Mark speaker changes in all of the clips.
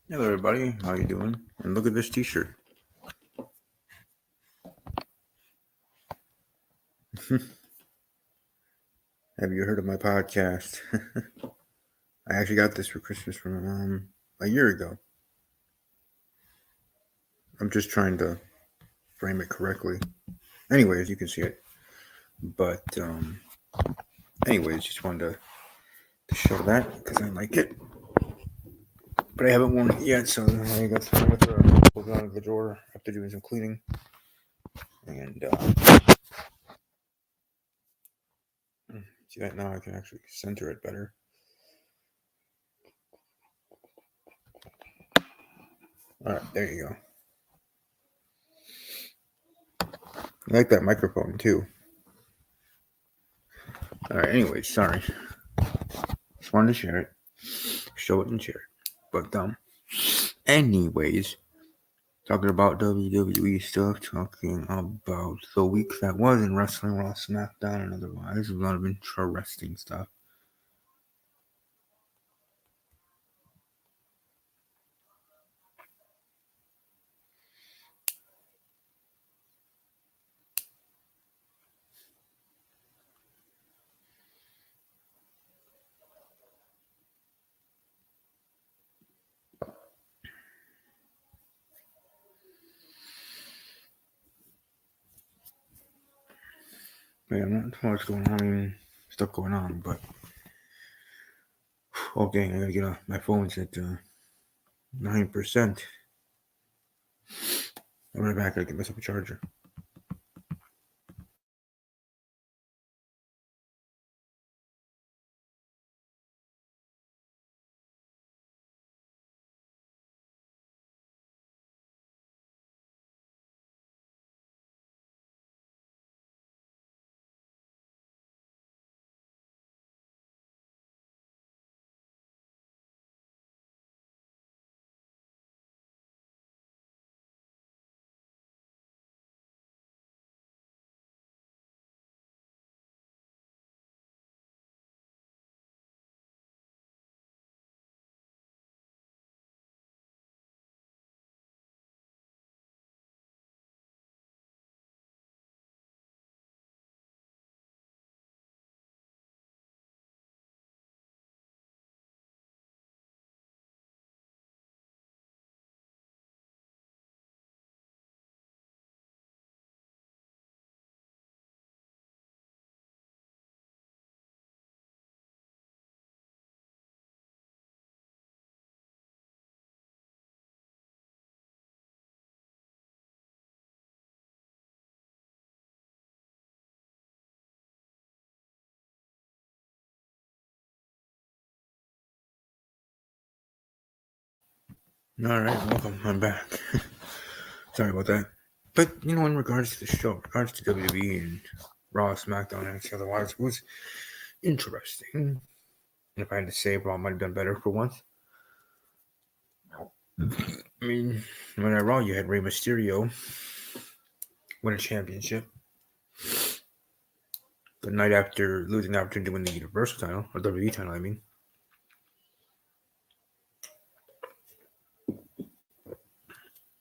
Speaker 1: Hello, everybody. How you doing? And look at this T-shirt. Have you heard of my podcast? I actually got this for Christmas from my mom a year ago. I'm just trying to frame it correctly. Anyways, you can see it. But anyways, just wanted to show that because I like it. But I haven't worn it yet, so I got to pull it out of the drawer after doing some cleaning. And see that now I can actually center it better. All right, there you go. I like that microphone too. All right, anyways, sorry. Just wanted to share it, show it and share it. But anyways, talking about WWE stuff, talking about the week that was in wrestling, Raw, SmackDown, and otherwise, a lot of interesting stuff. Yeah, not too much going on. I mean, stuff going on, but oh dang, I gotta get off. My phone's at 9%. I'll be right back. I gotta get myself a charger. All right, welcome. I'm back. Sorry about that. But in regards to the show, in regards to WWE and Raw, SmackDown, and otherwise, it was interesting. And if I had to say, Raw might have done better for once. I mean, when I Raw, you had Rey Mysterio win a championship the night after losing the opportunity to win the Universal title, or WWE title, I mean.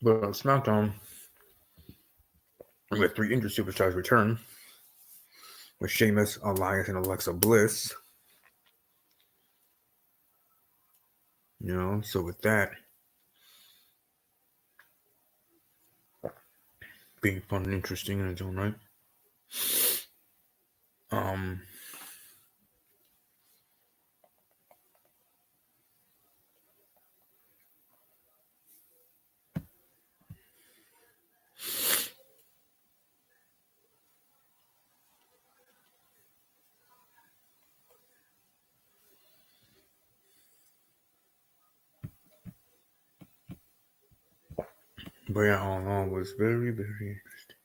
Speaker 1: But on SmackDown, we had 3 injured superstars return with Sheamus, Elias, and Alexa Bliss. So with that being fun and interesting in its own right. But yeah, all in all, it was very, very interesting.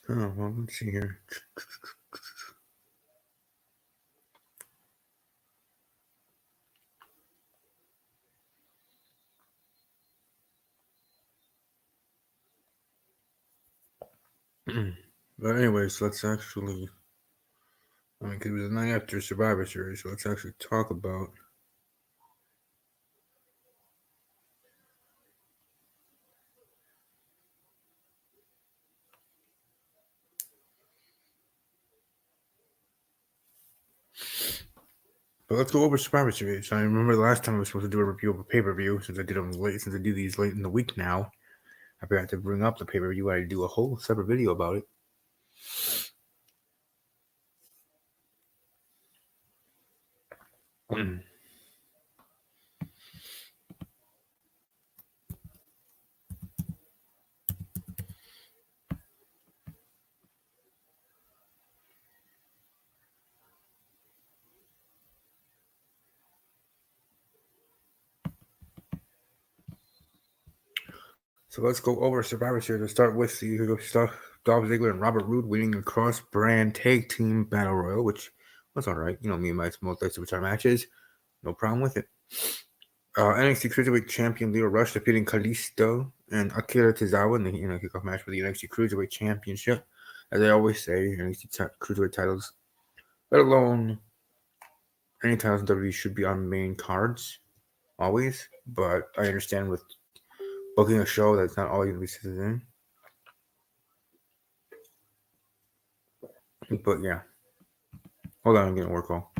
Speaker 1: Oh, well, let's see here. But anyways, let's actually, because it was the night after Survivor Series, so let's actually talk about. But let's go over Survivor Series. I remember the last time I was supposed to do a review of a pay-per-view, since I did them late, since I do these late in the week now. I forgot to bring up the pay-per-view. I do a whole separate video about it. So let's go over Survivor Series. Let's start with Dolph Ziggler and Robert Roode winning the cross-brand tag team battle royal, which was all right. You know, me and my multi-superstar matches, no problem with it. NXT Cruiserweight Champion Leo Rush defeating Kalisto and Akira Tozawa in the kickoff match for the NXT Cruiserweight Championship. As I always say, NXT Cruiserweight titles, let alone any titles in WWE, should be on main cards always. But I understand with booking a show that's not always going to be citizen. But yeah. Hold on, I'm getting a work call.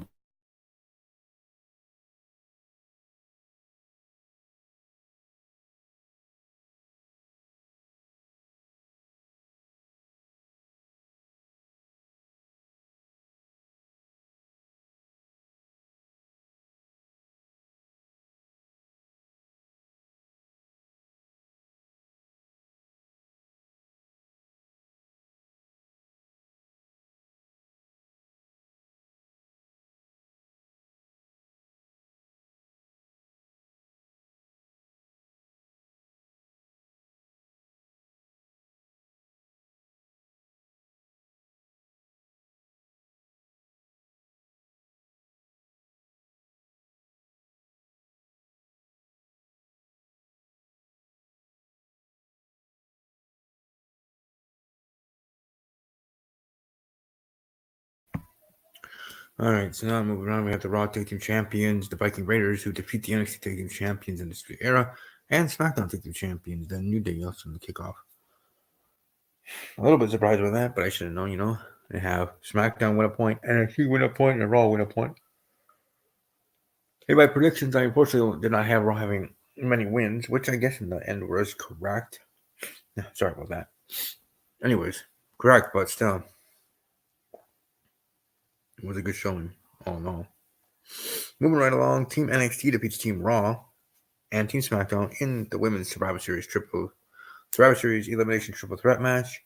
Speaker 1: Alright, so now moving on, we have the Raw Tag Team Champions, the Viking Raiders, who defeat the NXT Tag Team Champions in the Street Era, and SmackDown Tag Team Champions, the New Day also in the kickoff. A little bit surprised by that, but I should have known, They have SmackDown win a point, NXT win a point, and Raw win a point. Hey, by predictions, I unfortunately did not have Raw having many wins, which I guess in the end was correct. Sorry about that. Anyways, correct, but still, it was a good showing, all in all. Moving right along, Team NXT defeats Team Raw and Team SmackDown in the Women's Survivor Series Elimination Triple Threat match.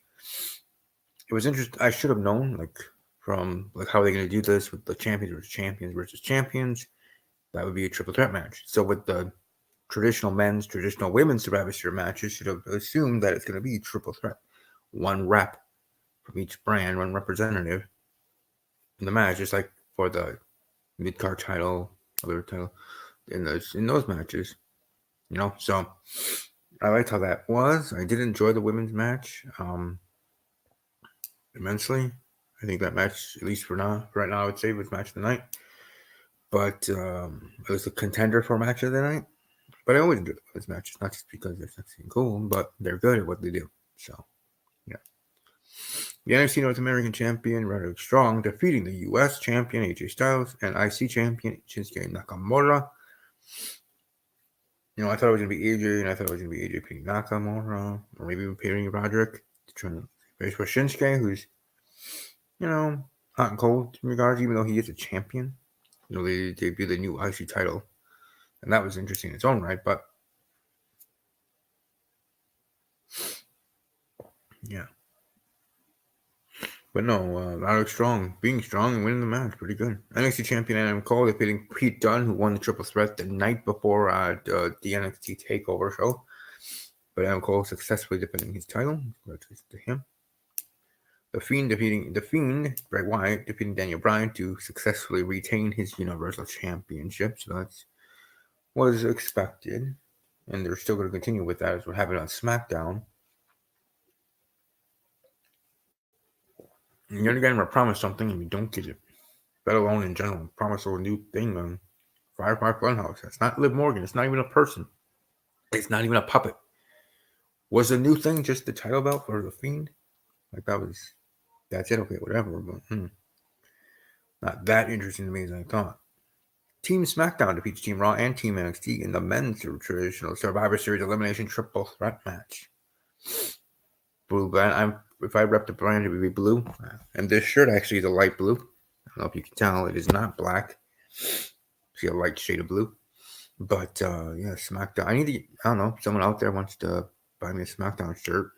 Speaker 1: It was interesting. I should have known, from how they're going to do this with the champions versus champions. That would be a triple threat match. So with the traditional men's, traditional women's Survivor Series matches, should have assumed that it's going to be triple threat. One rep from each brand, one representative in the match, just like for the mid-card title, other title in those matches. So I liked how that was. I did enjoy the women's match immensely. I think that match, at least for right now, I would say was match of the night. But it was a contender for match of the night. But I always do those matches, not just because they're sexy and cool, but they're good at what they do. So, yeah. The NXT North American Champion, Roderick Strong, defeating the U.S. Champion, AJ Styles, and IC Champion, Shinsuke Nakamura. I thought it was going to be AJ, and I thought it was going to be AJ pinning Nakamura, or maybe even pinning Roderick, trying to face for Shinsuke, who's, hot and cold in regards, even though he is a champion. They debuted the new IC title, and that was interesting in its own right, but yeah. But no, Roderick Strong, being strong and winning the match, pretty good. NXT champion Adam Cole defeating Pete Dunne, who won the triple threat the night before the NXT TakeOver show. But Adam Cole successfully defending his title. Congratulations to him. The Fiend, Bray Wyatt defeating Daniel Bryan to successfully retain his Universal Championship. So that's was expected, and they're still going to continue with that as what happened on SmackDown. And yet again, we're promised something and we don't get it. Let alone in general, promise a new thing on Firefly Funhouse. That's not Liv Morgan. It's not even a person. It's not even a puppet. Was the new thing just the title belt for the Fiend? Like that's it. Okay, whatever. But not that interesting to me as I thought. Team SmackDown defeats Team Raw and Team NXT in the men's traditional Survivor Series elimination triple threat match. Blue brand. If I rep the brand, it would be blue. And this shirt actually is a light blue. I don't know if you can tell. It is not black. See a light shade of blue. But yeah, SmackDown. I don't know. Someone out there wants to buy me a SmackDown shirt.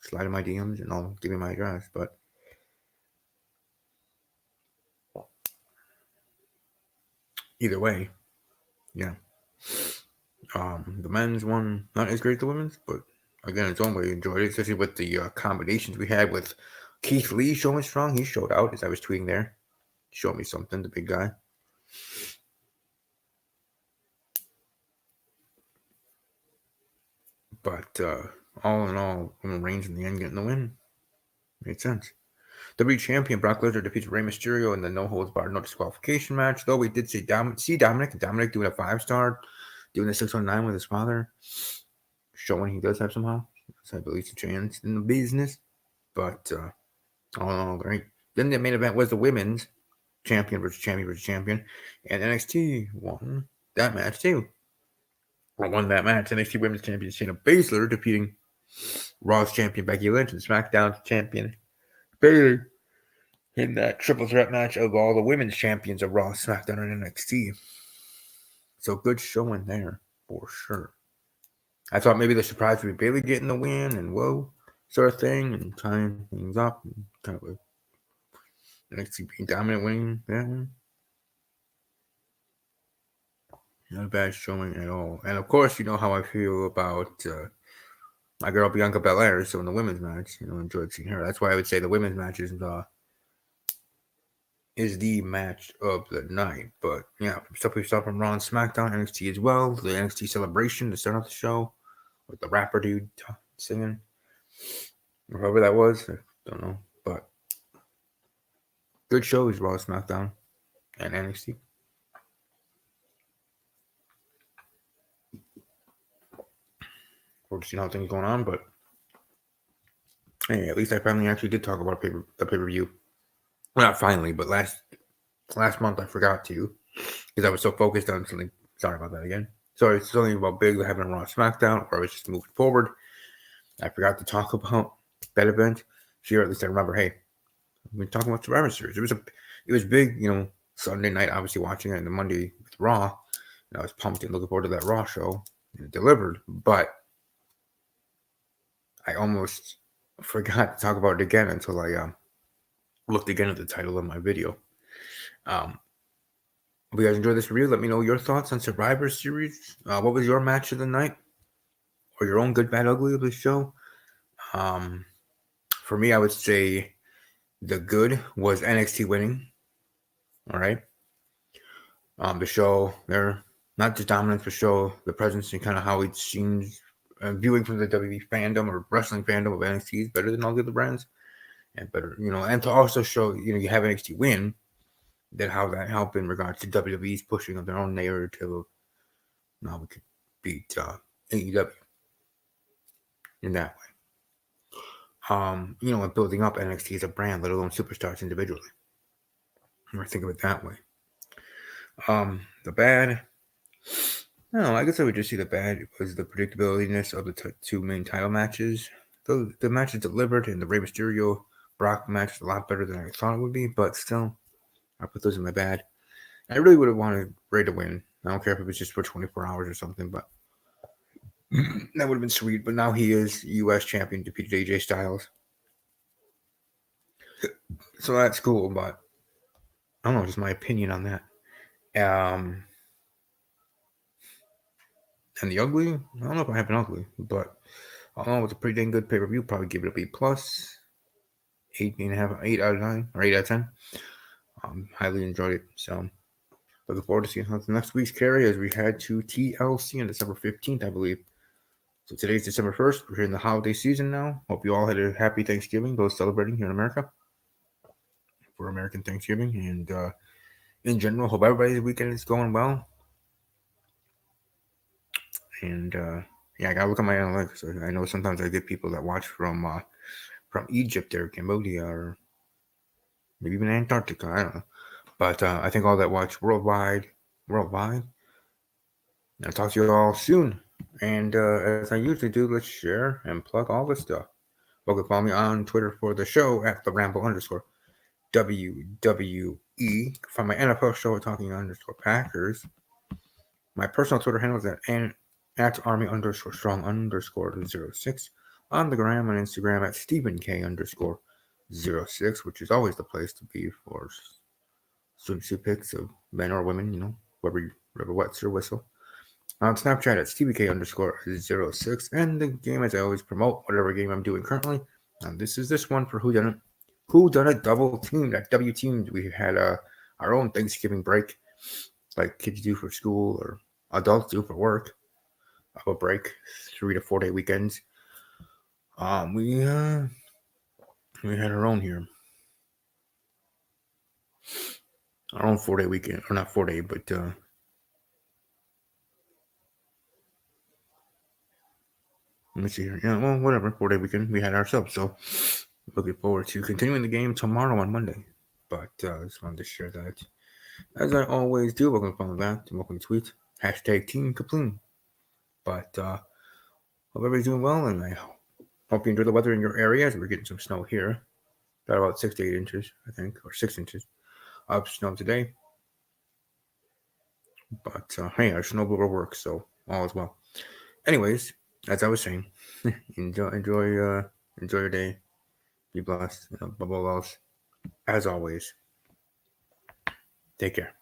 Speaker 1: Slide in my DMs and I'll give you my address. But either way, yeah. The men's one not as great as the women's, but again, its own way enjoyed it, especially with the combinations we had with Keith Lee showing strong. He showed out as I was tweeting there. Showed me something, the big guy. But all in all, Roman Reigns in the end getting the win. Made sense. WWE Champion Brock Lesnar defeats Rey Mysterio in the no holds barred, no disqualification match. Though we did see Dominic doing a 5-star, doing the 619 with his father, showing he does have somehow. So I believe a chance in the business. But all in all, great. Then the main event was the women's champion versus champion, and NXT won that match too. Won that match. NXT Women's Champion Shayna Baszler defeating Raw's champion Becky Lynch and SmackDown's champion Bayley in that triple threat match of all the women's champions of Raw, SmackDown, and NXT. So good showing there for sure. I thought maybe the surprise would be Bayley getting the win and whoa sort of thing and tying things up and kind of NXT being dominant winning that one. Not a bad showing at all. And of course, you know how I feel about my girl Bianca Belair. So in the women's match, enjoyed seeing her. That's why I would say the women's match is the match of the night. But yeah, stuff we saw from Raw and SmackDown, NXT as well. The NXT celebration to start off the show with the rapper dude singing, or whoever that was. I don't know, but good shows, Raw, SmackDown, and NXT. We're just seeing how things going on, but hey, at least I finally actually did talk about the pay-per-view. Well, not finally, but last month I forgot to because I was so focused on something. Sorry about that again. Sorry, it's something about big that happened on SmackDown, or I was just moving forward. I forgot to talk about that event. Here, at least I remember. Hey, we're talking about Survivor Series. It was big, Sunday night, obviously watching it, and the Monday with Raw. And I was pumped and looking forward to that Raw show. And it delivered, but I almost forgot to talk about it again until I looked again at the title of my video. Hope you guys enjoyed this review. Let me know your thoughts on Survivor Series. What was your match of the night? Or your own good, bad, ugly of the show? For me, I would say the good was NXT winning. All right. The show, they're not just dominance, but show the presence and kind of how it seems viewing from the WWE fandom or wrestling fandom of NXT is better than all the other brands. And better, and to also show, you have NXT win, then how that helped in regards to WWE's pushing of their own narrative of now we could beat AEW in that way. And building up NXT as a brand, let alone superstars individually. Or think of it that way. The bad, no, I guess I would just see the bad was the predictability of the two main title matches. The matches delivered, and the Rey Mysterio Brock match is a lot better than I thought it would be, but still, I put those in my bad. I really would have wanted Rey to win. I don't care if it was just for 24 hours or something, but that would have been sweet. But now he is U.S. champion, defeated AJ Styles. So that's cool, but I don't know, just my opinion on that. And the ugly, I don't know if I have an ugly, but I don't know, it's a pretty dang good pay-per-view. Probably give it a B+. 8 out of 9, or 8 out of 10. Highly enjoyed it. So looking forward to seeing how the next week's carry as we head to TLC on December 15th, I believe. So today's December 1st. We're in the holiday season now. Hope you all had a happy Thanksgiving, those celebrating here in America for American Thanksgiving. And in general, hope everybody's weekend is going well. And I gotta look at my analytics. I know sometimes I get people that watch from Egypt or Cambodia or maybe even Antarctica. I don't know. But I think all that watch worldwide. I'll talk to you all soon. And as I usually do, let's share and plug all this stuff. You can follow me on Twitter for the show at the Ramble _ WWE. Find my NFL show at Talking _ Packers. My personal Twitter handle is at Army _ Strong _ 06. On the gram and Instagram at Stephen K _ 06, which is always the place to be for swimsuit pics of men or women, whoever wets your whistle. On Snapchat at StevieK _ 06, and the game as I always promote, whatever game I'm doing currently. And this is this one for Who Done It Double Team. That W teamed. We had our own Thanksgiving break, like kids do for school or adults do for work. Of a break, 3 to 4 day weekends. We had our own here. Our own 4 day weekend, or not 4 day, but let me see here. Yeah, well, whatever. 4 day weekend we had ourselves. So looking forward to continuing the game tomorrow on Monday. But I just wanted to share that. As I always do, welcome to follow that. Welcome to tweet. Hashtag Team Kaploon. But hope everybody's doing well, and I hope you enjoy the weather in your areas. We're getting some snow here. Got about 6 to 8 inches, I think, or 6 inches of snow today. But hey, our snowblower works, so all is well. Anyways, as I was saying, enjoy your day. Be blessed. Above all else, as always, take care.